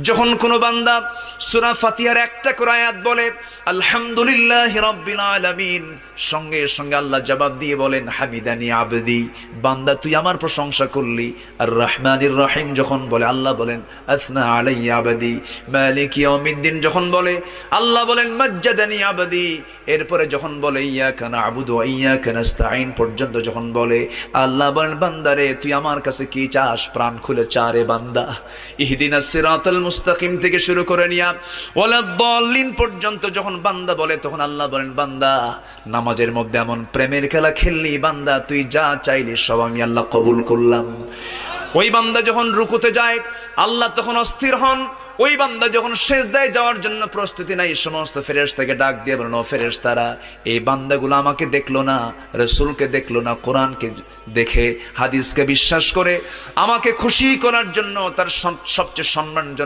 যখন কোনো বান্দা সূরা ফাতিহার একটা করে আয়াত বলে আলহামদুলিল্লাহি রাব্বিল আলামিন, সঙ্গে সঙ্গে আল্লাহ জবাব দিয়ে বলেন হামিদানি আবদি, বান্দা তুই আমার প্রশংসা করলি। আর রহমানির রহিম যখন বলে আল্লাহ বলেন আসনা আলাইয়া আবদি। মালিক ইয়াউমিদ্দিন যখন বলে আল্লাহ বলেন মাজ্জাদানি আবদি। এরপরে যখন বলে ইয়াকা না'বুদু ওয়া ইয়াকা নাস্তাঈন পর্যন্ত যখন বলে আল্লাহ বলেন বান্দারে তুই আমার কাছে কি চাস, প্রাণ খুলে চা রে বান্দা। ইহদিনাস সিরাতাল মুস্তাকিম থেকে শুরু করে নিয়া ওয়ালাদ-দাল্লিন পর্যন্ত যখন বান্দা বলে তখন আল্লাহ বলেন বান্দা নামাজের মধ্যে এমন প্রেমের খেলা খেললি বান্দা, তুই যা চাইলি সব আমি আল্লাহ কবুল করলাম। ওই বান্দা যখন রুকুতে যায় আল্লাহ তখন অস্থির হন। ওই বান্দা যখন সিজদায় যাওয়ার জন্য প্রস্তুতি নাই, সমস্ত ফেরেশতাকে ডাক দিয়ে বলেন ও ফেরেশতারা, এই বান্দাগুলো আমাকে দেখলো না, রাসূলকে দেখলো না, কোরআনকে দেখে হাদিসকে বিশ্বাস করে আমাকে খুশি করার জন্য তার সবচেয়ে সম্মানজনক